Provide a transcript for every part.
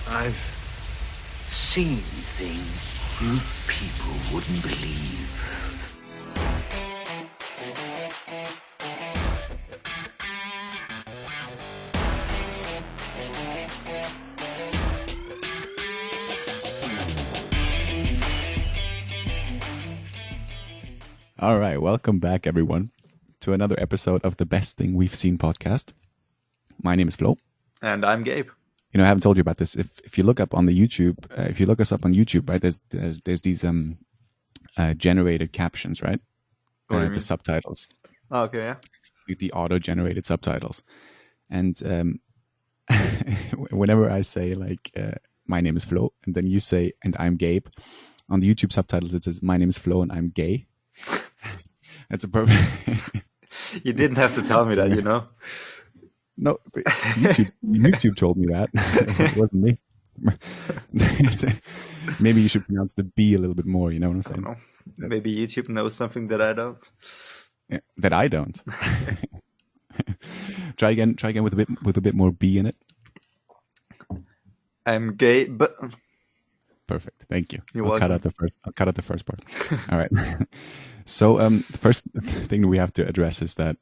I've seen things you people wouldn't believe. All right, welcome back, everyone, to another episode of the Best Thing We've Seen podcast. My name is Flo. And I'm Gabe. You know, I haven't told you about this. If you look up on the YouTube, if you look us up on YouTube, right, there's these generated captions, right? The subtitles. Oh, okay, yeah. The auto-generated subtitles. And whenever I say, like, my name is Flo, and then you say, and I'm Gabe, on the YouTube subtitles it says, my name is Flo and I'm gay. That's a perfect... You didn't have to tell me that, you know? No, YouTube told me that. It wasn't me. Maybe you should pronounce the B a little bit more, you know what I'm saying? I don't know. Maybe YouTube knows something that I don't. Yeah, that I don't. Try again with a bit more B in it. I'm gay, but... Perfect. Thank you. You're I'll welcome. cut out the first part. All right. So the first thing we have to address is that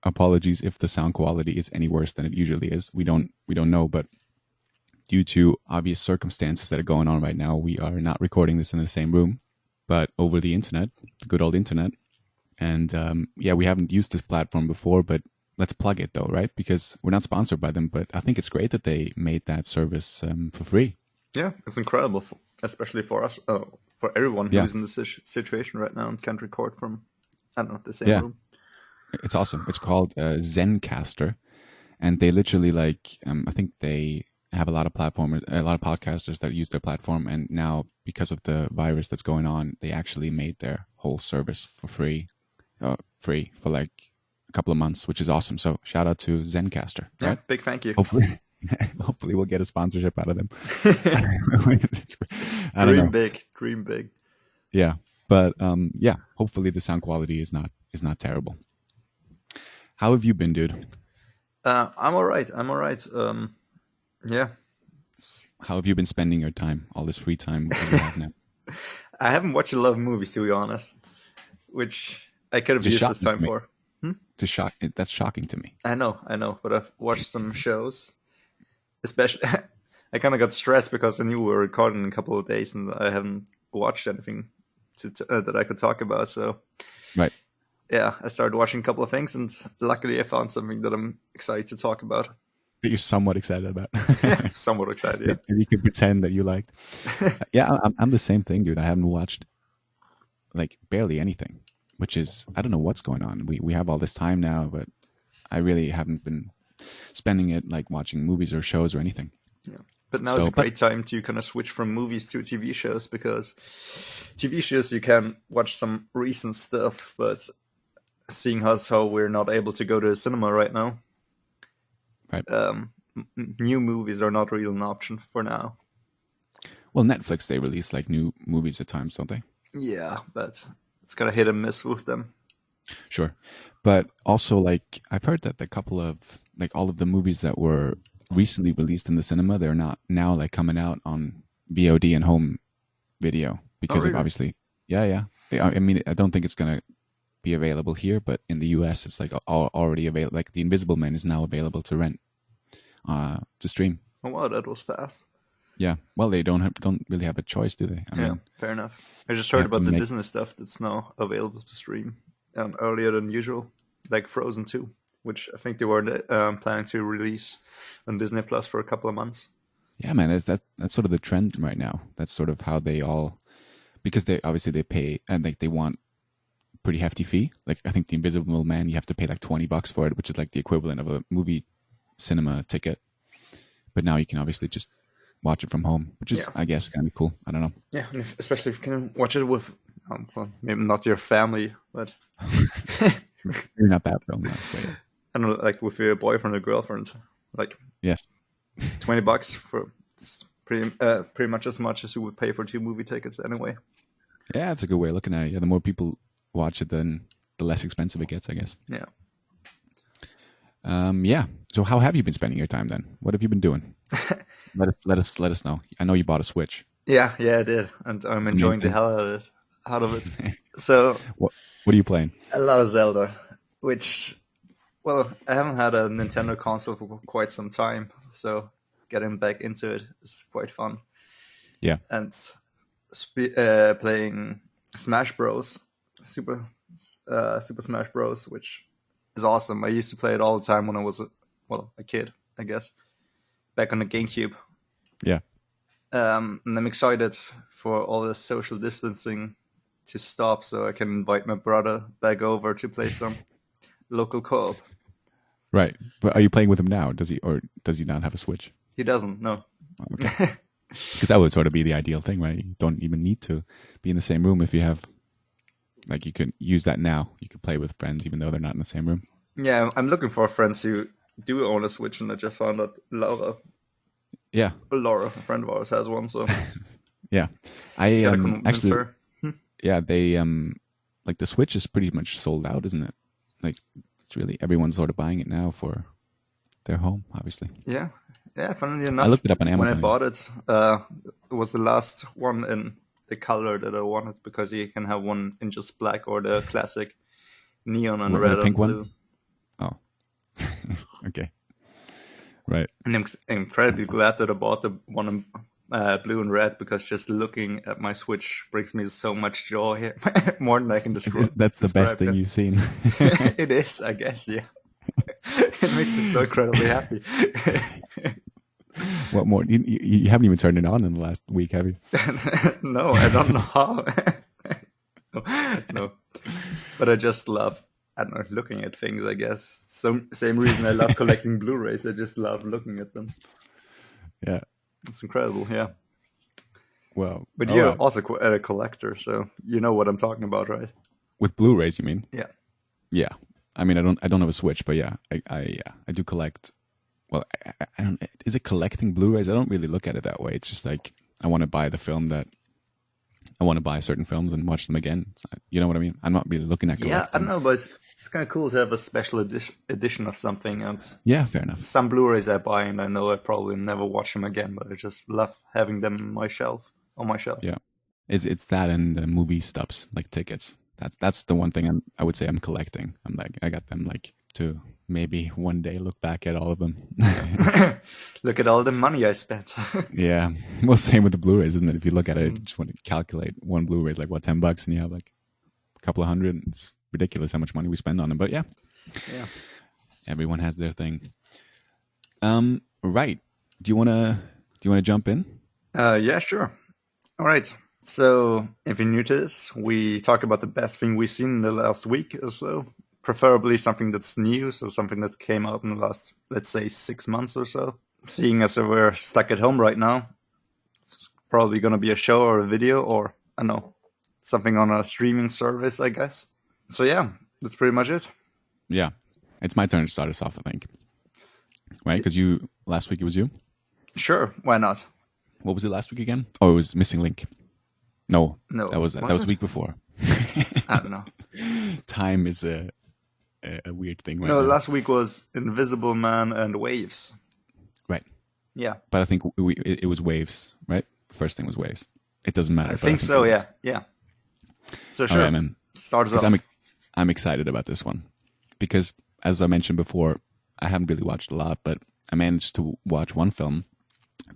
apologies if the sound quality is any worse than it usually is. We don't know, but due to obvious circumstances that are going on right now, we are not recording this in the same room, but over the internet, the good old internet. And we haven't used this platform before, but let's plug it though, right? Because we're not sponsored by them, but I think it's great that they made that service for free. Yeah, it's incredible, especially for us, for everyone who's in this situation right now and can't record from, I don't know, the same room. It's awesome. It's called Zencaster, and they literally I think they have a lot of podcasters that use their platform, and now because of the virus that's going on, they actually made their whole service for free for like a couple of months, which is awesome. So shout out to Zencaster. Yeah, right? big thank you. Hopefully we'll get a sponsorship out of them. Dream big. Yeah, but hopefully the sound quality is not terrible. How have you been, dude? I'm all right. Yeah. How have you been spending your time? All this free time that you have now? I haven't watched a lot of movies, to be honest, which I could have used this time for. That's shocking to me. I know, but I've watched some shows. Especially, I kind of got stressed because I knew we were recording in a couple of days, and I haven't watched anything that I could talk about. So, right, yeah, I started watching a couple of things, and luckily, I found something that I'm excited to talk about. That you're somewhat excited about. Somewhat excited, yeah. And you can pretend that you liked. Yeah, I'm the same thing, dude. I haven't watched like barely anything, which is, I don't know what's going on. We have all this time now, but I really haven't been spending it like watching movies or shows or anything. Yeah, but now it's a great time to kind of switch from movies to TV shows, because TV shows you can watch some recent stuff, but seeing as how we're not able to go to the cinema right now, right? New movies are not really an option for now. Well, Netflix, they release like new movies at times, don't they? Yeah, but it's kind of hit and miss with them. Sure. But also, like, I've heard that a couple of, like, all of the movies that were recently released in the cinema, they're not now, like, coming out on VOD and home video because of obviously, I mean, I don't think it's going to be available here, but in the US, it's, like, already available. Like, The Invisible Man is now available to rent, to stream. Oh, wow, that was fast. Yeah. Well, they don't really have a choice, do they? I mean, fair enough. I just heard about the Disney stuff that's now available to stream. Earlier than usual, like Frozen 2, which I think they were planning to release on Disney Plus for a couple of months. Yeah, man, that's sort of the trend right now. That's sort of how they all, because they pay, and like they want pretty hefty fee. Like I think The Invisible Man, you have to pay like $20 for it, which is like the equivalent of a movie cinema ticket. But now you can obviously just watch it from home, which is, I guess, kind of cool. I don't know. Yeah, especially if you can watch it with, well, maybe not your family, but you're not that film. No, I don't know, like with your boyfriend or girlfriend, like yes, $20 for it's pretty much as much as you would pay for 2 movie tickets anyway. Yeah, that's a good way of looking at it. Yeah, the more people watch it, then the less expensive it gets, I guess. Yeah. Yeah. So how have you been spending your time then? What have you been doing? Let us know. I know you bought a Switch. Yeah, I did, and I'm enjoying the hell out of it. So, what are you playing? A lot of Zelda, which, well, I haven't had a Nintendo console for quite some time, so getting back into it is quite fun. Yeah, and playing Smash Bros. Super Smash Bros, which is awesome. I used to play it all the time when I was a kid, I guess, back on the GameCube. Yeah. And I'm excited for all the social distancing to stop, so I can invite my brother back over to play some local co-op. Right, but are you playing with him now? Does he not have a Switch? He doesn't. No. Oh, okay. Because that would sort of be the ideal thing, right? You don't even need to be in the same room if you have, like, you can use that now. You can play with friends even though they're not in the same room. Yeah, I'm looking for friends who do own a Switch, and I just found out Laura, a friend of ours, has one. So yeah, I actually, her. Yeah, they like the Switch is pretty much sold out, isn't it? Like, it's really everyone's sort of buying it now for their home, obviously. Yeah. Funnily enough, I looked it up on Amazon. When I bought it, it was the last one in the color that I wanted, because you can have one in just black or the classic neon and red and blue. Oh, okay, right. And I'm incredibly glad that I bought the one in blue and red, because just looking at my Switch brings me so much joy, more than I can describe. That's the best thing you've seen. It is, I guess. Yeah. It makes me so incredibly happy. What more? You haven't even turned it on in the last week, have you? No, I don't know how. No. But I just love, I don't know, looking at things, I guess. Same reason I love collecting Blu-rays. I just love looking at them. Yeah. It's incredible, yeah. Well, but you're also a collector, so you know what I'm talking about, right? With Blu-rays, you mean? Yeah. Yeah. I mean, I don't have a Switch, but yeah, I do collect. Well, I don't. Is it collecting Blu-rays? I don't really look at it that way. It's just like I want to buy the film that I want to buy certain films and watch them again. You know what I mean? I'm not really looking at collecting. Yeah, I don't know, but it's kind of cool to have a special edition of something. And yeah, fair enough. Some Blu-rays I buy, and I know I probably never watch them again, but I just love having them on my shelf. Yeah, it's that and movie stubs, like tickets. That's the one thing I would say I'm collecting. I'm like, I got them like to maybe one day look back at all of them. Look at all the money I spent. Yeah. Well, same with the Blu-rays, isn't it? If you look at it, you just want to calculate one Blu-ray, like what, $10, and you have like a couple of hundred. It's ridiculous how much money we spend on them. But yeah. Everyone has their thing. Right. Do you wanna jump in? Yeah, sure. All right. So, if you're new to this, we talk about the best thing we've seen in the last week or so. Preferably something that's new, so something that came out in the last, let's say, 6 months or so. Seeing as we're stuck at home right now, it's probably going to be a show or a video, or, I don't know, something on a streaming service, I guess. So yeah, that's pretty much it. Yeah. It's my turn to start us off, I think. Right? Because last week it was you? Sure, why not? What was it last week again? Oh, it was Missing Link. No, that was the week before. I don't know. Time is a weird thing. Right no, now. Last week was Invisible Man and Waves. Right. Yeah. But I think it was Waves, right? The first thing was Waves. It doesn't matter. I think so, yeah. So sure, right, man. Start us off. I'm excited about this one because, as I mentioned before, I haven't really watched a lot, but I managed to watch one film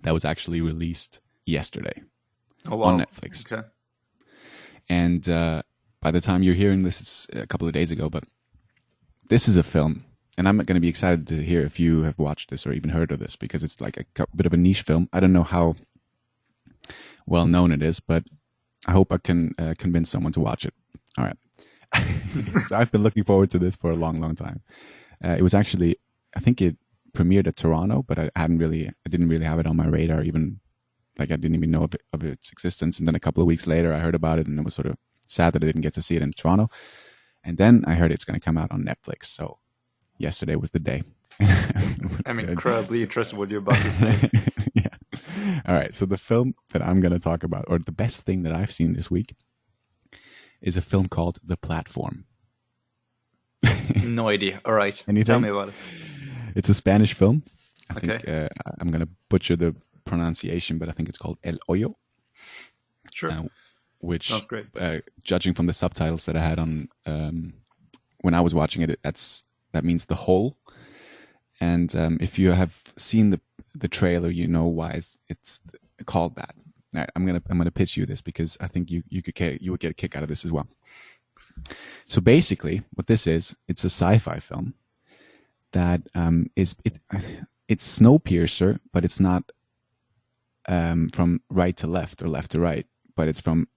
that was actually released yesterday on Netflix. Okay. And by the time you're hearing this, it's a couple of days ago, but this is a film, and I'm going to be excited to hear if you have watched this or even heard of this, because it's like a bit of a niche film. I don't know how well known it is, but I hope I can convince someone to watch it. All right. So I've been looking forward to this for a long, long time. It was actually, I think it premiered at Toronto, but I didn't really have it on my radar, even like I didn't even know of its existence. And then a couple of weeks later, I heard about it, and it was sort of sad that I didn't get to see it in Toronto. And then I heard it's going to come out on Netflix. So yesterday was the day. I'm incredibly interested in what you're about to say. Yeah. All right. So the film that I'm going to talk about, or the best thing that I've seen this week, is a film called The Platform. No idea. All right. Anything? Tell me about it. It's a Spanish film. I think I'm going to butcher the pronunciation, but I think it's called El Hoyo. Sure. Which sounds great. Judging from the subtitles that I had on when I was watching it, that means the hole. And if you have seen the trailer, you know why it's called that. All right, I'm gonna pitch you this because I think you would get a kick out of this as well. So basically, what this is, it's a sci-fi film that it's Snowpiercer, but it's not from right to left or left to right, but it's from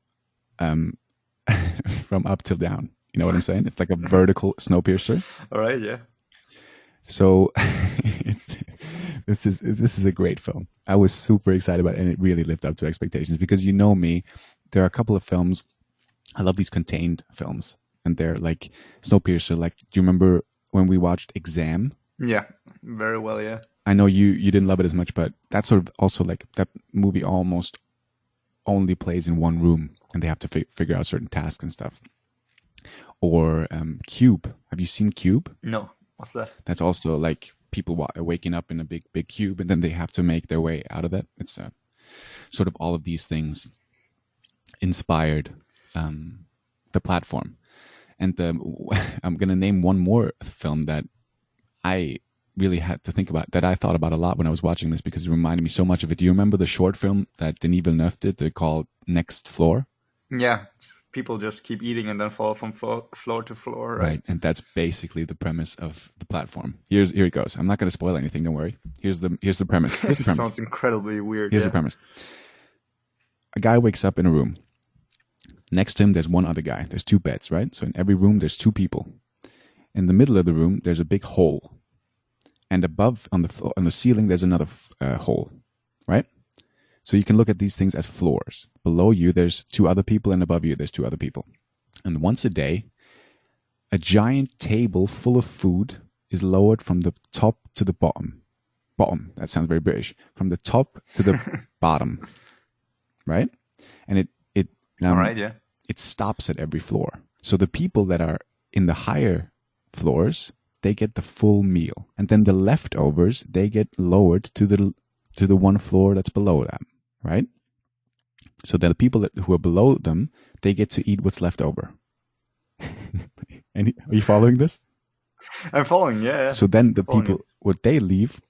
from up to down. You know what I'm saying? It's like a vertical Snowpiercer. All right, yeah. So this is a great film. I was super excited about it, and it really lived up to expectations because you know me. There are a couple of films. I love these contained films, and they're like Snowpiercer. Like, do you remember when we watched Exam? Yeah, very well, yeah. I know you didn't love it as much, but that's sort of also like that movie almost only plays in one room, and they have to figure out certain tasks and stuff. Or Cube. Have you seen Cube? No. What's that? That's also like people waking up in a big cube, and then they have to make their way out of that. It's sort of all of these things inspired the platform. And I'm going to name one more film that I really had to think about, that I thought about a lot when I was watching this because it reminded me so much of it. Do you remember the short film that Denis Villeneuve did? They're called Next Floor. Yeah. People just keep eating and then fall from floor to floor. Right. And that's basically the premise of the platform. Here it goes. I'm not going to spoil anything. Don't worry. Here's the premise. Here's the premise. Sounds incredibly weird. Here's the premise. A guy wakes up in a room. Next to him, there's one other guy. There's two beds, right? So in every room, there's two people. In the middle of the room, there's a big hole. And above on the ceiling, there's another hole, right? So you can look at these things as floors. Below you, there's two other people, and above you, there's two other people. And once a day, a giant table full of food is lowered from the top to the bottom. Bottom, that sounds very British. From the top to the bottom, right? And all right, yeah. It stops at every floor. So the people that are in the higher floors, they get the full meal. And then the leftovers, they get lowered to the one floor that's below them, right? So then the people who are below them, they get to eat what's left over. Are you following this? I'm following, yeah. So then the people, what they leave,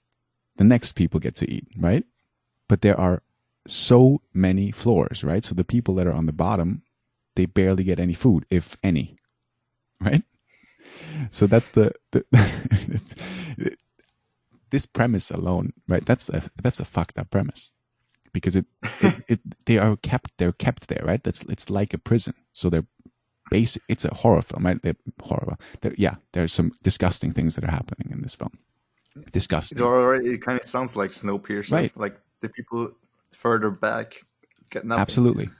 the next people get to eat, right? But there are so many floors, right? So the people that are on the bottom, they barely get any food, if any, right? So that's the this premise alone, right? That's a fucked up premise, because they're kept there, right? It's like a prison. So they're it's a horror film, right? There's some disgusting things that are happening in this film. Disgusting. It kind of sounds like Snowpiercer, right? Like the people further back get nothing.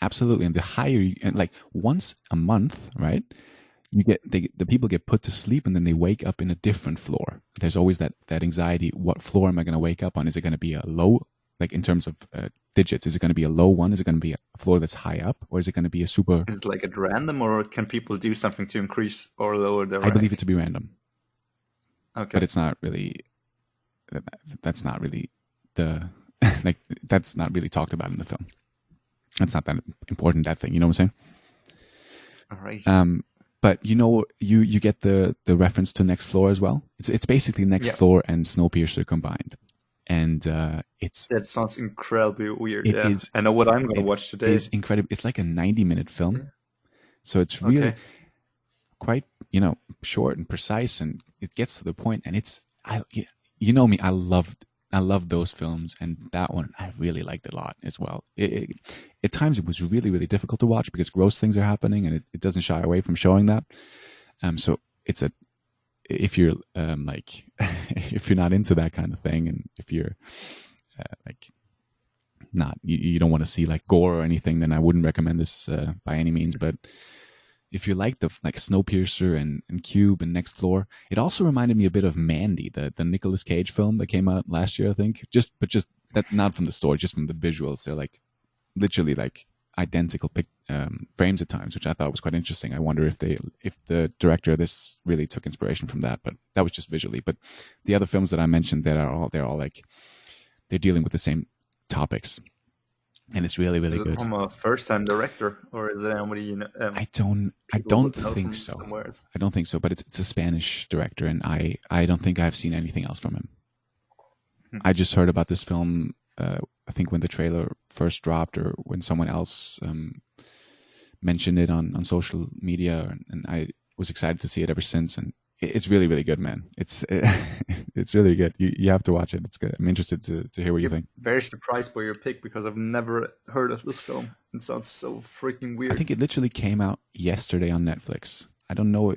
Absolutely. And the higher and like once a month, right? The people get put to sleep, and then they wake up in a different floor. There's always that anxiety. What floor am I going to wake up on? Is it going to be a low, like in terms of digits? Is it going to be a low one? Is it going to be a floor that's high up, or is it going to be a super? Is it like at random, or can people do something to increase or lower their rank? I believe it to be random. Okay, but it's not really. That's not really that's not really talked about in the film. That's not that important, that thing. You know what I'm saying? All right. But you get the reference to Next Floor as well. It's basically Next Floor and Snowpiercer combined, and that sounds incredibly weird. It is. I know what I'm going to watch today. It's incredible. It's like a 90-minute film, so it's really quite short and precise, and it gets to the point. And you know me, I love those films, and that one I really liked a lot as well. At times it was really, really difficult to watch because gross things are happening, and it doesn't shy away from showing that. So it's if you're if you're not into that kind of thing, and if you're not you don't want to see like gore or anything, then I wouldn't recommend this by any means. But if you like the Snowpiercer and Cube and Next Floor, it also reminded me a bit of Mandy, the Nicolas Cage film that came out last year, I think. Just that, not from the story, just from the visuals. They're like literally like identical frames at times, which I thought was quite interesting. I wonder if the director of this really took inspiration from that, but that was just visually. But the other films that I mentioned, they're all like they're dealing with the same topics, and it's really, really is it good. From a first-time director, or is it anybody you know? I don't think so. I don't think so, but it's a Spanish director, and I don't think I've seen anything else from him. I just heard about this film, I think when the trailer first dropped, or when someone else mentioned it on social media, and I was excited to see it ever since. And it's really, really good, man. It's really good. You have to watch it. It's good. I'm interested to hear what you think. Very surprised by your pick, because I've never heard of this film. It sounds so freaking weird. I think it literally came out yesterday on Netflix. I don't know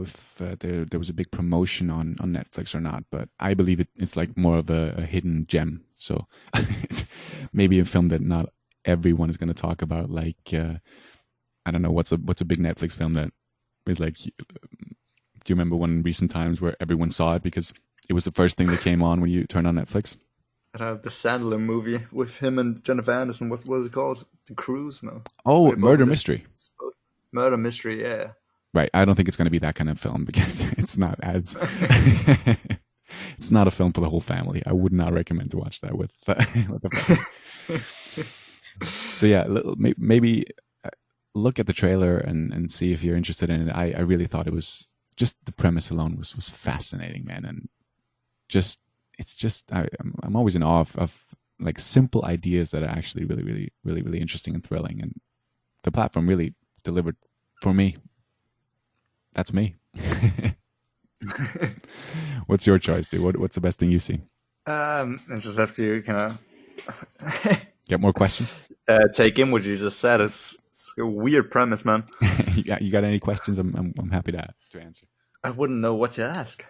if there was a big promotion on Netflix or not, but I believe it's like more of a hidden gem. So it's maybe a film that not everyone is going to talk about. Like I don't know, what's a big Netflix film that is like. Do you remember one in recent times where everyone saw it because it was the first thing that came on when you turned on Netflix? The Sandler movie with him and Jennifer Aniston. What was it called? The Cruise? No. Oh, Murder Mystery. Murder Mystery, yeah. Right. I don't think it's going to be that kind of film, because it's not as... It's not a film for the whole family. I would not recommend to watch that with the family. So yeah, maybe look at the trailer and see if you're interested in it. I really thought it was... Just the premise alone was fascinating, man, and I'm always in awe of like simple ideas that are actually really, really, really, really interesting and thrilling, and the platform really delivered for me. That's me. What's your choice, dude? What's the best thing you've seen? I just have to kind of get more questions. Take in what you just said. It's a weird premise, man. You got any questions? I'm happy to answer. I wouldn't know what to ask.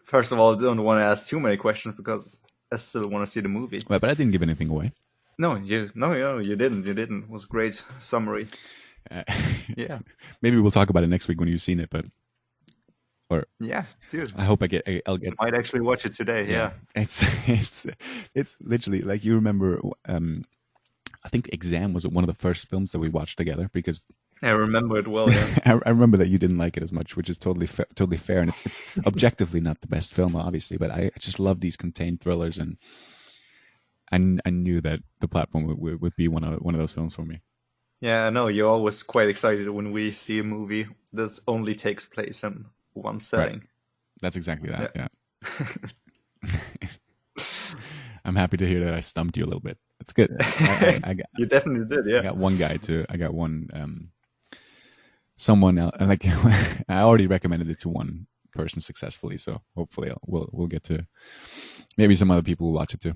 First of all, I don't want to ask too many questions because I still want to see the movie. Well, but I didn't give anything away. No, you didn't. It was a great summary. Yeah. Maybe we'll talk about it next week when you've seen it, yeah, dude. I hope I'll get. I might actually watch it today. Yeah. It's literally like, you remember. I think Exam was one of the first films that we watched together, because I remember it well. Yeah. I remember that you didn't like it as much, which is totally fair, and it's objectively not the best film, obviously. But I just love these contained thrillers, and I knew that the platform would be one of those films for me. Yeah, I know you're always quite excited when we see a movie that only takes place in one setting. Right. That's exactly that. Yeah. I'm happy to hear that I stumped you a little bit. It's good. You definitely did. Yeah. I got one. Someone else. Like I already recommended it to one person successfully, so hopefully we'll get to. Maybe some other people will watch it too.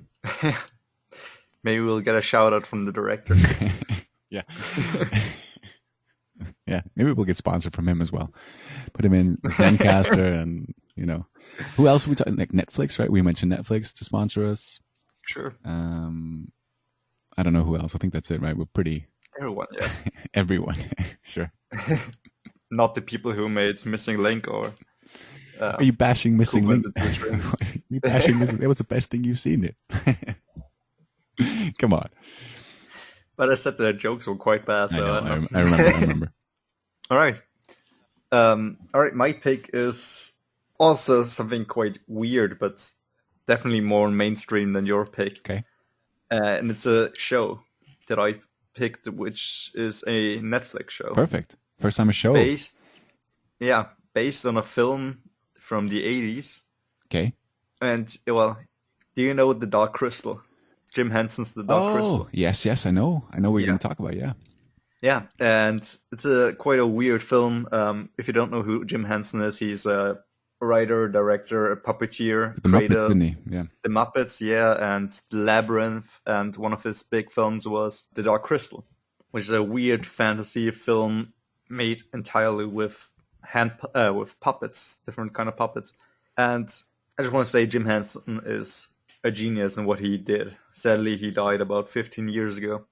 Maybe we'll get a shout out from the director. Yeah. Yeah. Maybe we'll get sponsored from him as well. Put him in as Zencaster, and who else are we talking? Like Netflix, right? We mentioned Netflix to sponsor us. Sure. I don't know who else. I think that's it, right? We're pretty... Everyone, yeah. Everyone, sure. Not the people who made Missing Link or... Are you bashing Missing Link? You bashing Missing Link? That was the best thing you've seen it. Come on. But I said the jokes were quite bad, so I remember. All right. All right, my pick is also something quite weird, but definitely more mainstream than your pick. Okay. And it's a show that I picked, which is a Netflix show. Perfect. First time a show. Based on a film from the 80s. Okay. And, well, do you know The Dark Crystal? Jim Henson's The Dark Crystal. Yes, I know. I know what you're going to talk about, yeah. Yeah, and it's quite a weird film. If you don't know who Jim Henson is, he's a writer, director, a puppeteer, the creator. Muppets, didn't he? Yeah. The Muppets, yeah, and The Labyrinth, and one of his big films was The Dark Crystal, which is a weird fantasy film made entirely with puppets, different kind of puppets. And I just want to say Jim Henson is a genius in what he did. Sadly, he died about 15 years ago.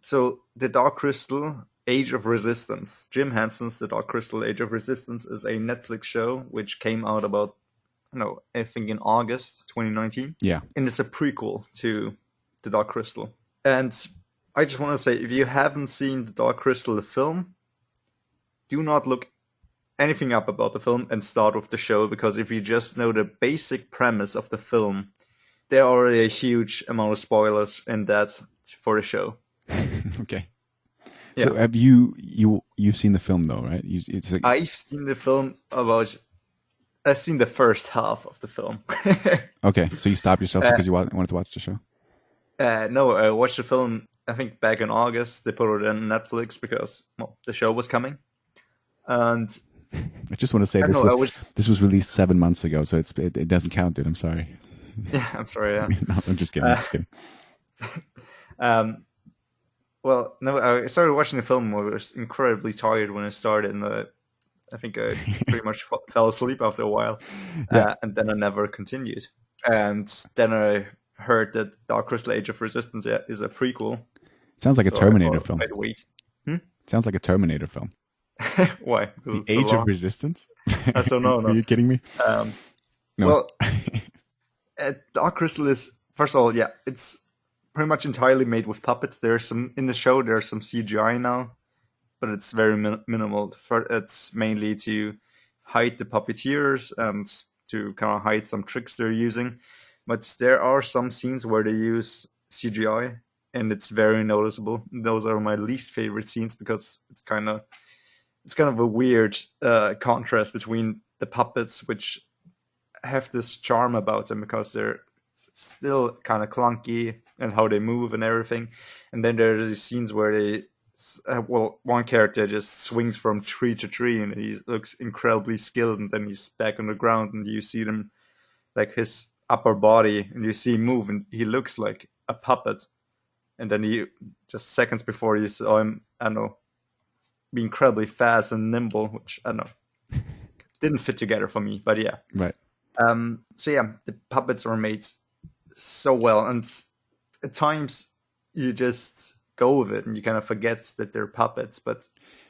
So The Dark Crystal, Age of Resistance. Jim Henson's The Dark Crystal, Age of Resistance is a Netflix show which came out about, I think in August 2019. Yeah. And it's a prequel to The Dark Crystal. And I just want to say, if you haven't seen The Dark Crystal, the film, do not look anything up about the film and start with the show, because if you just know the basic premise of the film, there are already a huge amount of spoilers in that for the show. Okay. Yeah. So have you've seen the film though, right? I've seen the film I've seen the first half of the film. Okay, so you stopped yourself because you wanted to watch the show? No, I watched the film, I think back in August. They put it on Netflix because the show was coming. And I just want to say this was released 7 months ago, so it doesn't count, dude. I'm sorry. Yeah, I'm sorry. Yeah. No, I'm just kidding. I'm just kidding. Well, no, I started watching the film. I was incredibly tired when I started, and I think I pretty much fell asleep after a while. Yeah. And then I never continued. And then I heard that Dark Crystal Age of Resistance is a prequel. Sounds like a Terminator film. I'd wait. Sounds like a Terminator film. Why? The Age of Resistance? So no. Are you kidding me? No. Well, Dark Crystal is, first of all, yeah, it's pretty much entirely made with puppets. There's some in the show. There's some CGI now, but it's very minimal. It's mainly to hide the puppeteers and to kind of hide some tricks they're using. But there are some scenes where they use CGI, and it's very noticeable. Those are my least favorite scenes because it's kind of a weird contrast between the puppets, which have this charm about them because they're still kind of clunky and how they move and everything. And then there are these scenes where they, one character just swings from tree to tree and he looks incredibly skilled, and then he's back on the ground and you see them, like his upper body, and you see him move and he looks like a puppet. And then he, just seconds before, you saw him, I don't know, be incredibly fast and nimble, which I don't know, didn't fit together for me, but yeah. Right. So yeah, the puppets are made so well, and at times you just go with it and you kind of forget that they're puppets, but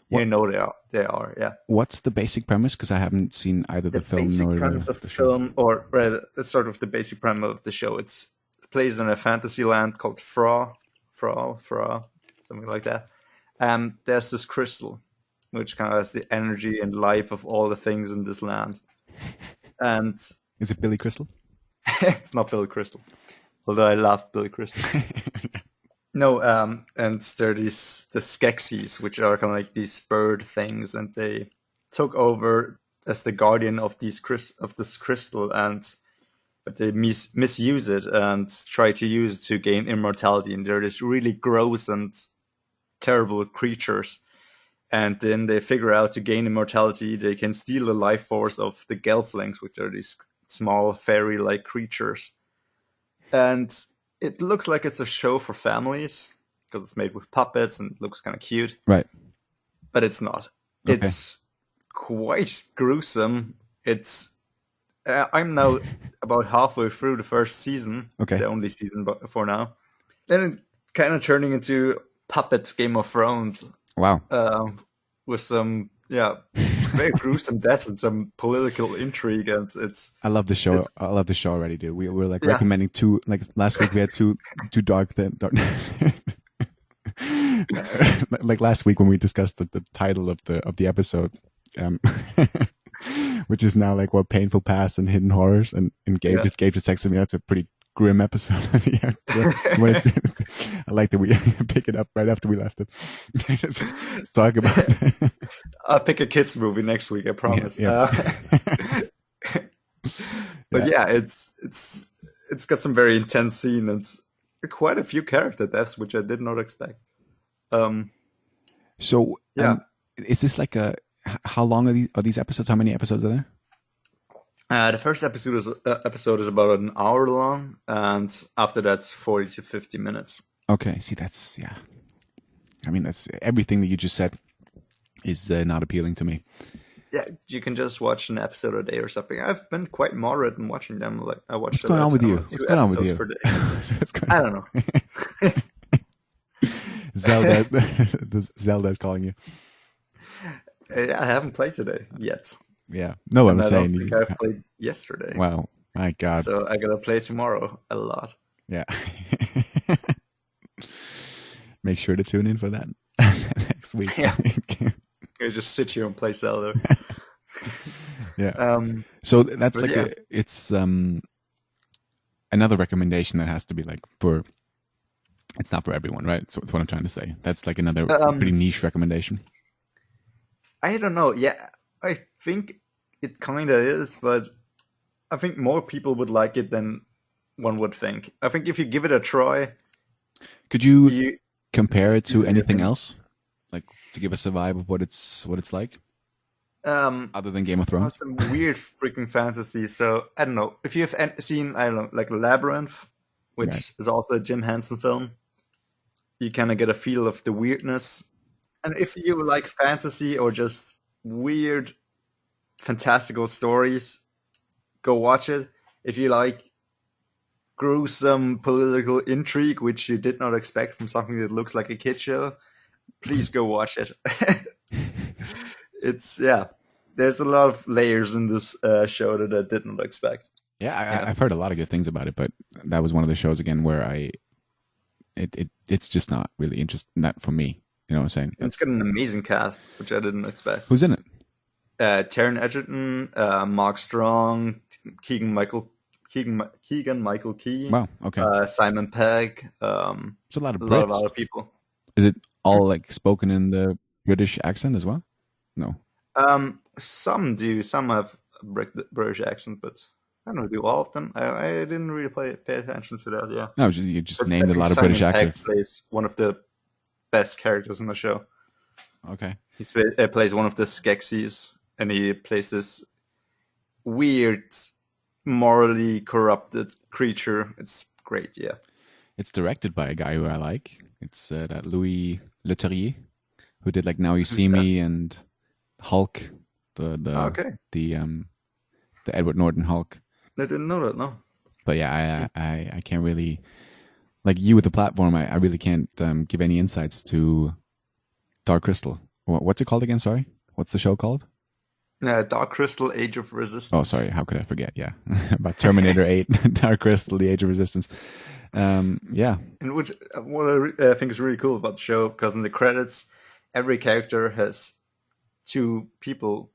you know they are. Yeah. What's the basic premise? Because I haven't seen either the film nor the premise of the film, or rather, let's start with the basic premise of the show. It plays in a fantasy land called Fra, something like that. There's this crystal, which kind of has the energy and life of all the things in this land. And is it Billy Crystal? It's not Billy Crystal, although I love Billy Crystal. No, and there are the Skeksis, which are kind of like these bird things, and they took over as the guardian of this crystal, but they misuse it and try to use it to gain immortality. And they're these really gross and terrible creatures. And then they figure out to gain immortality, they can steal the life force of the Gelflings, which are these small fairy-like creatures. And it looks like it's a show for families because it's made with puppets and looks kind of cute. Right. But it's not. Okay. It's quite gruesome. I'm now about halfway through the first season. Okay. The only season for now. And it kind of turning into puppets Game of Thrones. Wow. With some, very gruesome deaths and some political intrigue, and I love the show. I love the show already, dude. We're like recommending two. Like last week we had two dark. Like last week when we discussed the title of the episode, which is now like what Painful Past and Hidden Horrors, and Gabe just texted me. That's a pretty grim episode. I like that we pick it up right after we left it. Let's talk about it. I'll pick a kids movie next week, I promise. Yeah. But it's got some very intense scene and quite a few character deaths, which I did not expect. Is this like how long are these episodes? How many episodes are there? The first episode is about an hour long, and after that's 40 to 50 minutes. Okay, see, that's I mean, that's everything that you just said is not appealing to me. Yeah, you can just watch an episode a day or something. I've been quite moderate in watching them. Like I watched. What's going on with you? What's going on with you? I don't know. Zelda's calling you. I haven't played today yet. Yeah. No, I'm saying I think I played yesterday. Wow. My God. So I gotta play tomorrow a lot. Yeah. Make sure to tune in for that next week. Yeah. I just sit here and play Zelda. Yeah. So that's like it's another recommendation that has to be like for. It's not for everyone, right? So that's what I'm trying to say. That's like another pretty niche recommendation. I don't know. Yeah, I think it kind of is, but I think more people would like it than one would think. I think if you give it a try, could you compare it to anything else, like to give us a vibe of what it's like, other than Game of Thrones? It's some weird freaking fantasy. So I don't know if you have seen, I don't know, like Labyrinth, which is also a Jim Henson film. You kind of get a feel of the weirdness. And if you like fantasy or just weird, fantastical stories, go watch it. If you like gruesome political intrigue, which you did not expect from something that looks like a kid show, please go watch it. There's a lot of layers in this show that I did not expect. I've heard a lot of good things about it, but that was one of the shows again where it's just not really interesting. Not for me. You know what I'm saying? It's got an amazing cast, which I didn't expect. Who's in it? Taron Egerton, Mark Strong, Keegan Michael Key. Wow. Okay. Simon Pegg. It's a lot of other people. Is it all like spoken in the British accent as well? No. Some do. Some have British accent, but I don't know, do all of them? I didn't really pay attention to that. Yeah. No, you just named a lot of British actors. Pegg plays one of the best characters in the show. Okay. He plays one of the Skeksis, and he plays this weird, morally corrupted creature. It's great, yeah. It's directed by a guy who I like. It's that Louis Leterrier, who did like Now You See Me and Hulk, the Edward Norton Hulk. I didn't know that, no. But yeah, I can't really, like you with the platform, I really can't give any insights to Dark Crystal. What's it called again? Sorry, what's the show called? Dark Crystal: Age of Resistance. Oh, sorry, how could I forget? Yeah, about Terminator 8, Dark Crystal: The Age of Resistance. Yeah. And what I think is really cool about the show, because in the credits, every character has two people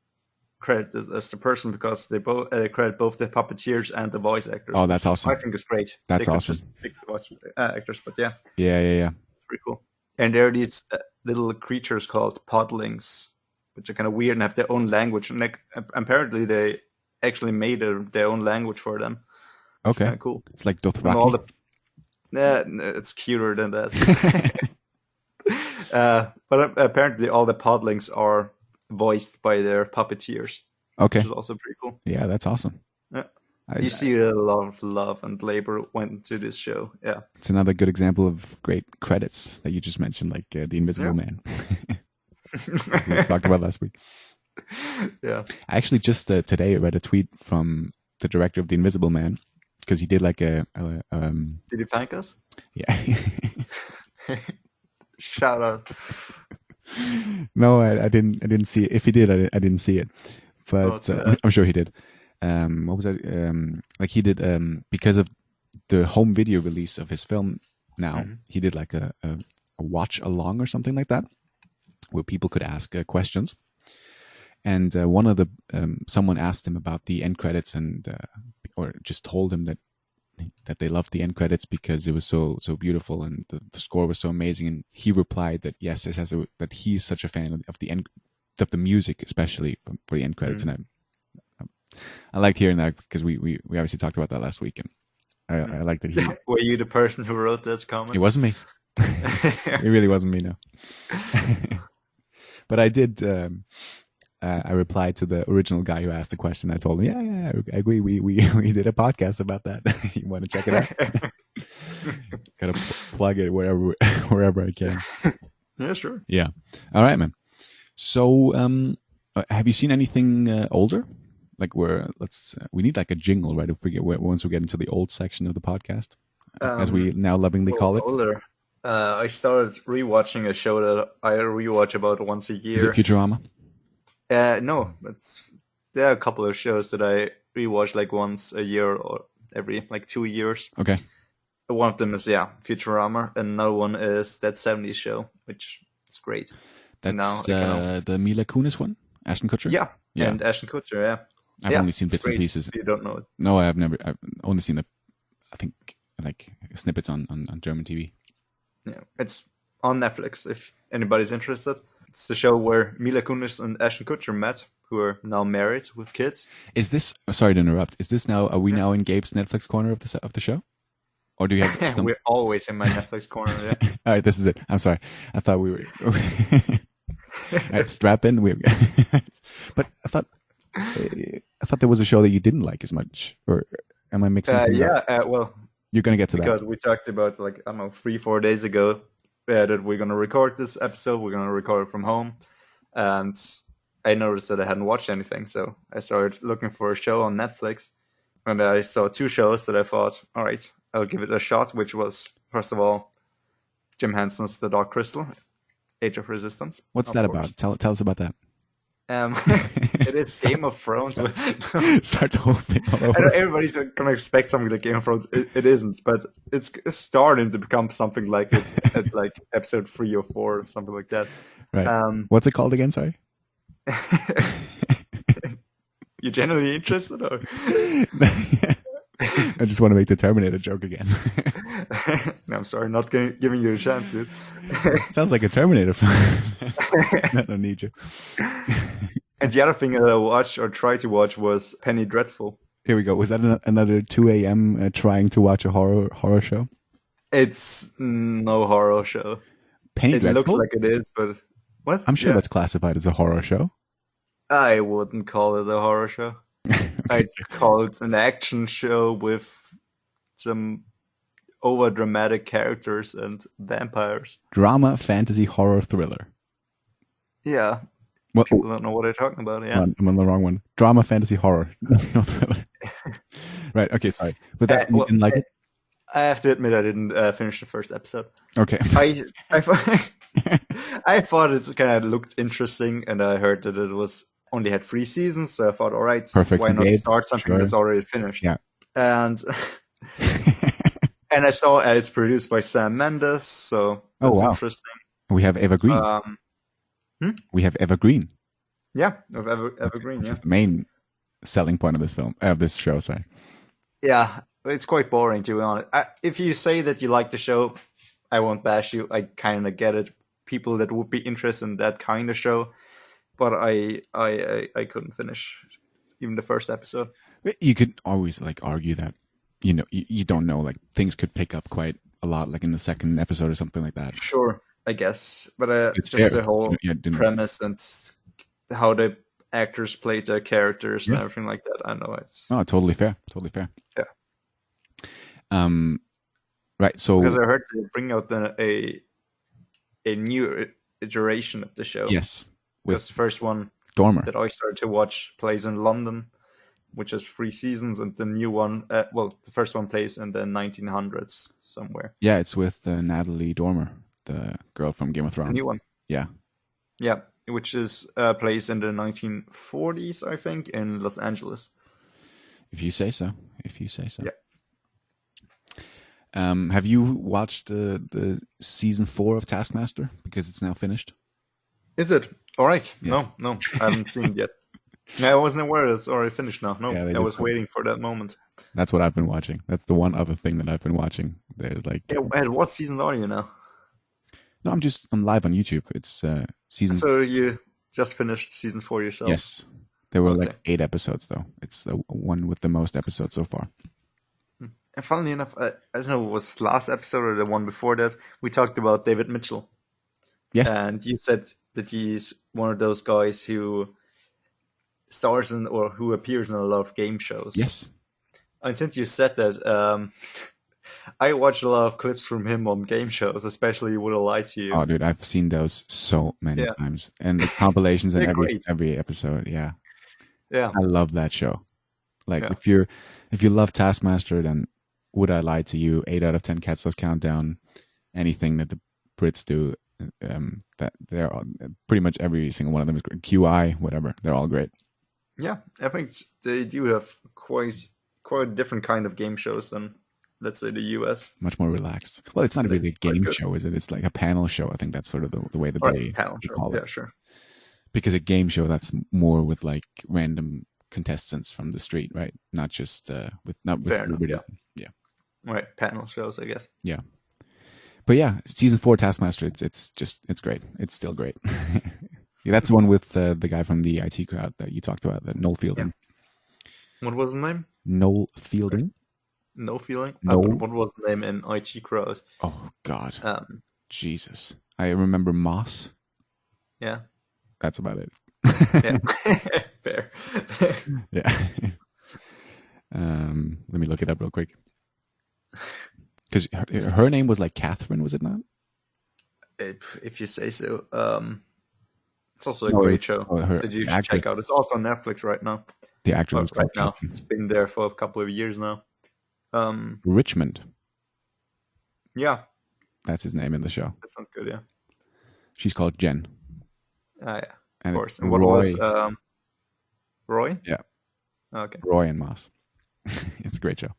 credited as the person, because they both credit both the puppeteers and the voice actors. Oh, that's awesome. I think it's great. That's awesome. Just pick the voice actors, but yeah. Yeah. It's pretty cool. And there are these little creatures called podlings, which are kind of weird and have their own language. And like, apparently they actually made their own language for them. Okay. Kind of cool. It's like Dothraki. It's cuter than that. But apparently all the podlings are voiced by their puppeteers. Okay. Which is also pretty cool. Yeah, that's awesome. Yeah. You see a lot of love and labor went into this show. Yeah. It's another good example of great credits that you just mentioned, like The Invisible Man. We talked about last week. Yeah. I actually just today read a tweet from the director of The Invisible Man, because he did like Did he thank us? Yeah. Shout out. No, I didn't see it. If he did, I didn't see it, but I'm sure he did. What was that? Like he did because of the home video release of his film. Now he did like a watch along or something like that, where people could ask questions. And one of the someone asked him about the end credits, and or just told him that they loved the end credits because it was so beautiful and the score was so amazing. And he replied that yes, that he's such a fan of the end, of the music, especially for the end credits. And I liked hearing that, because we obviously talked about that last week, and I like that he. Were you the person who wrote that comment? It wasn't me. It really wasn't me, no. But I did. I replied to the original guy who asked the question. I told him, yeah, I agree. We did a podcast about that. You want to check it out? Gotta plug it wherever I can. Yeah, sure. Yeah. All right, man. So, have you seen anything older? Like we need like a jingle, right? Once we get into the old section of the podcast, as we now lovingly call it. Older. I started rewatching a show that I rewatch about once a year. Is it Futurama? No, there are a couple of shows that I rewatch like once a year or every like 2 years. Okay. One of them is Futurama, and another one is That 70s Show, which is great. That's the Mila Kunis one, Ashton Kutcher. Yeah, and Ashton Kutcher. Yeah, I've only seen bits and pieces. You don't know it? No, I've only seen I think like snippets on German TV. Yeah, it's on Netflix if anybody's interested. It's the show where Mila Kunis and Ashton Kutcher met, who are now married with kids. Is this? Sorry to interrupt. Is this now? Are we now in Gabe's Netflix corner of the show? Or do you have? We're always in my Netflix corner. Yeah. All right, this is it. I'm sorry. I thought we were. All right, strap in. But I thought there was a show that you didn't like as much, or am I mixing? Well, you're gonna get to because that we talked about, like, I don't know, 3-4 days ago that we're gonna record this episode. We're gonna record it from home, and I noticed that I hadn't watched anything, so I started looking for a show on Netflix, and I saw 2 shows that I thought, all right, I'll give it a shot. Which was, first of all, Jim Henson's The Dark Crystal, Age of Resistance. What's that about? Tell us about that. It is Game of Thrones. Start the whole thing all over. I know everybody's gonna expect something like Game of Thrones. It isn't, but it's starting to become something like it at like episode 3 or 4, something like that. Right. What's it called again? Sorry. You generally interested, or? I just want to make the Terminator joke again. No, I'm sorry, not giving you a chance, dude. Sounds like a Terminator film. I don't need you. And the other thing that I watched or tried to watch was Penny Dreadful. Here we go. Was that another 2 a.m. Trying to watch a horror show? It's no horror show. Penny Dreadful? It looks like it is, but what? I'm sure that's classified as a horror show. I wouldn't call it a horror show. I'd call it an action show with some over-dramatic characters and vampires. Drama, fantasy, horror, thriller. Yeah. Well, people don't know what they're talking about. Yeah, I'm on the wrong one. Drama, fantasy, horror, no thriller. Right. Okay. Sorry. But that you didn't like it. I have to admit, I didn't finish the first episode. Okay. I thought it kind of looked interesting, and I heard that it only had 3 seasons, so I thought, all right, perfect. Why not start something that's already finished? Yeah. And and I saw it's produced by Sam Mendes, so that's interesting. We have Eva Green. We have Eva Green. Yeah, of Eva Green. Which yeah, is the main selling point of this show. Sorry. Yeah, it's quite boring, to be honest. If you say that you like the show, I won't bash you. I kind of get it. People that would be interested in that kind of show, but I couldn't finish even the first episode. You could always argue that, you don't know, things could pick up quite a lot, in the second episode or something like that. Sure, I guess, but it's just fair. The whole premise and how the actors played their characters and everything like that. I know it's totally fair. Totally fair. Yeah. Right. So because I heard they bring out a new iteration of the show. Yes. Because the first one Dormer that I started to watch plays in London, which has 3 seasons, and the new one, the first one plays in the 1900s somewhere. Yeah, it's with Natalie Dormer, the girl from Game of Thrones. The new one. Yeah. Yeah, which is plays in the 1940s, I think, in Los Angeles. If you say so. Yeah. Have you watched the season 4 of Taskmaster? Because it's now finished. Is it? All right. Yeah. No, I haven't seen it yet. I wasn't aware it's already finished now. No, I was waiting for that moment. That's what I've been watching. That's the one other thing that I've been watching. There's what seasons are you now? No, I'm live on YouTube. It's season. So you just finished season 4 yourself? Yes. There were 8 episodes though. It's the one with the most episodes so far. And funnily enough, I don't know, it was last episode or the one before that, we talked about David Mitchell. Yes. And you said that he's one of those guys who stars in or who appears in a lot of game shows. Yes. And since you said that, I watched a lot of clips from him on game shows, especially Would I Lie to You. Oh, dude, I've seen those so many times. And the compilations and every episode, yeah. Yeah. I love that show. If you love Taskmaster, then Would I Lie to You, 8 out of 10 Cats Lost Countdown, anything that the Brits do, that they're all, pretty much every single one of them is great. QI, whatever, they're all great. Yeah, I think they do have quite a different kind of game shows than, let's say, the US. Much more relaxed. Well, it's not really a game show, is it? It's like a panel show. I think that's sort of the way that they call it. Yeah, sure. Because a game show, that's more with random contestants from the street, right? Not just with everybody. Yeah. Right, panel shows, I guess. Yeah. But yeah, season 4 Taskmaster, it's great. It's still great. Yeah, that's the one with the guy from the IT crowd that you talked about, that Noel Fielding. Yeah. What was the name? Noel Fielding. No feeling. No. What was the name in IT crowd? Oh God. Jesus. I remember Moss. Yeah. That's about it. Yeah. Fair. Yeah. Let me look it up real quick. Because her name was like Catherine, was it not? If you say so. It's also a great show that you should check out. It's also on Netflix right now. The actor was right now. It's been there for a couple of years now. Richmond. Yeah. That's his name in the show. That sounds good, yeah. She's called Jen. Yeah, and of course. And what was Roy? Yeah. Okay. Roy and Moss. It's a great show.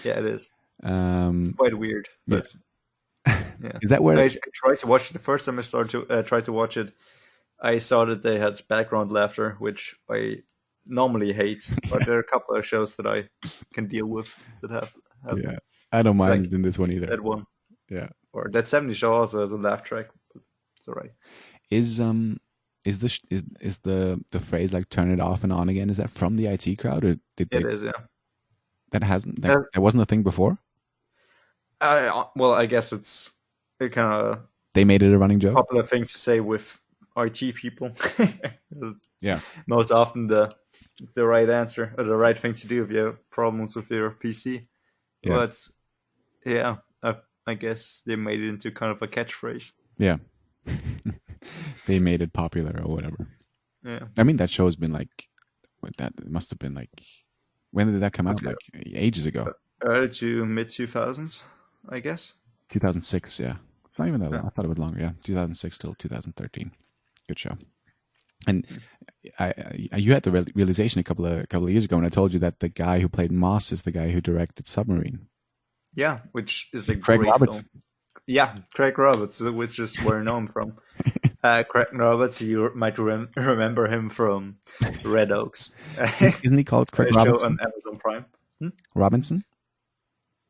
Yeah, it is. It's quite weird, but yeah. Is that where I tried to watch it the first time I started to try to watch it? I saw that they had background laughter, which I normally hate, but there are a couple of shows that I can deal with that have yeah. I don't mind in this one either. That one. Yeah. Or that 70 show also has a laugh track. But it's alright. Is the phrase like "turn it off and on again"? Is that from the IT crowd, or did they? It is, yeah. That wasn't a thing before. Well, I guess it kind of they made it a running joke. Popular thing to say with IT people. Yeah. Most often the right answer or the right thing to do if you have problems with your PC. Yeah. But yeah, I guess they made it into kind of a catchphrase. Yeah. They made it popular or whatever. Yeah. I mean, that show has been like, it must have been like, when did that come out? Like ages ago. Early to mid 2000s, I guess. 2006, yeah. It's not even that long. I thought it was longer, yeah. 2006 till 2013. Good show. And you had the realization a couple of years ago when I told you that the guy who played Moss is the guy who directed Submarine. Yeah, which is a Craig great Roberts. film. Yeah, Craig Roberts, which is where I know him from. Craig Roberts, you might remember him from Red Oaks. Isn't he called Craig Robinson? Show on Amazon Prime. Robinson?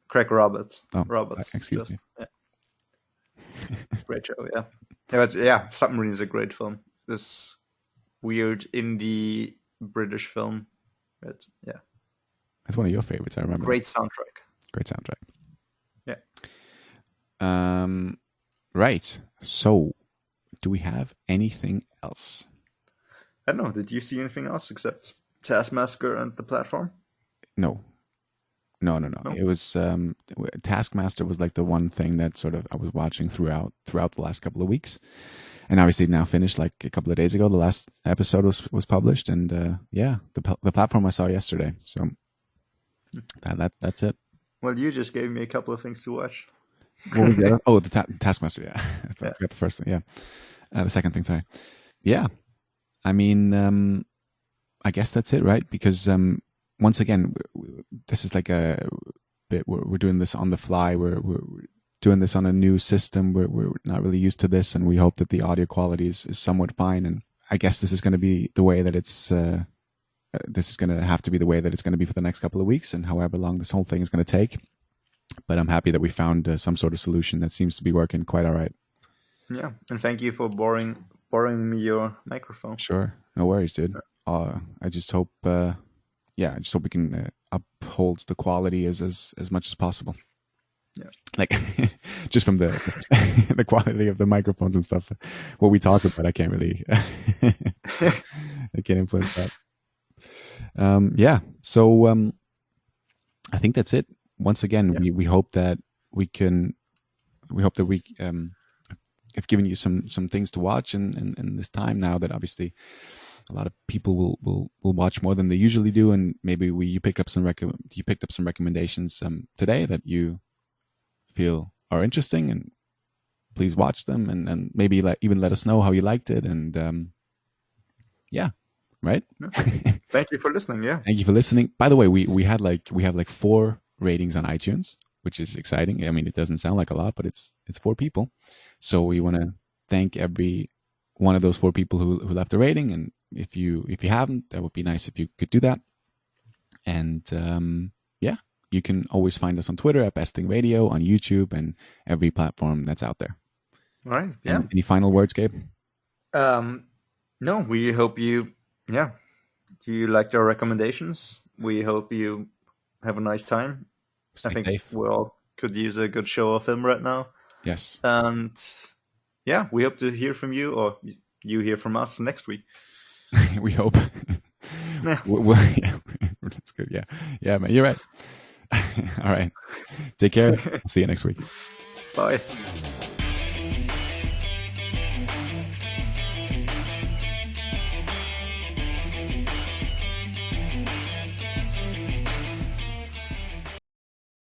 Craig Roberts. Oh, Roberts. Excuse me. Yeah. Great show, yeah. Submarine is a great film. This weird indie British film. But yeah. It's one of your favorites, I remember. Great soundtrack. Great soundtrack. Yeah. Right. So, do we have anything else? I don't know. Did you see anything else except Taskmaster and the platform? No. It was Taskmaster was like the one thing that sort of I was watching throughout the last couple of weeks, and obviously now finished like a couple of days ago. The last episode was published, and the platform I saw yesterday. So that's it. Well, you just gave me a couple of things to watch. The Taskmaster. Yeah, I forgot the first thing. Yeah, the second thing. Sorry. Yeah, I mean, I guess that's it, right? Because once again, this is like a bit. We're doing this on the fly. We're doing this on a new system. We're not really used to this, and we hope that the audio quality is somewhat fine. And I guess this is going to be the way that it's. This is going to have to be the way that it's going to be for the next couple of weeks, and however long this whole thing is going to take. But I'm happy that we found some sort of solution that seems to be working quite all right. Yeah, and thank you for borrowing me your microphone. Sure, no worries, dude. I just hope, I just hope we can uphold the quality as much as possible. Yeah, like just from the the quality of the microphones and stuff. What we talk about, I can't really, I can't influence that. So I think that's it. Once again, we hope that we have given you some things to watch in this time now that obviously a lot of people will watch more than they usually do, and maybe you picked up some recommendations today that you feel are interesting, and please watch them and maybe even let us know how you liked it, and right. Thank you for listening. Yeah, thank you for listening. By the way, we have like 4 ratings on iTunes, which is exciting. I mean, it doesn't sound like a lot, but it's 4 people. So we want to thank every one of those 4 people who left a rating. And if you haven't, that would be nice if you could do that. And you can always find us on Twitter at Best Thing Radio, on YouTube, and every platform that's out there. All right. Yeah. And any final words, Gabe? No, we hope you liked our recommendations. We hope you have a nice time. Stay I think safe. we all could use a good show of film right now. Yes. And yeah, we hope to hear from you, or you hear from us next week. We hope. Yeah. Yeah, that's good. Yeah, man, you're right. All right. Take care. See you next week. Bye.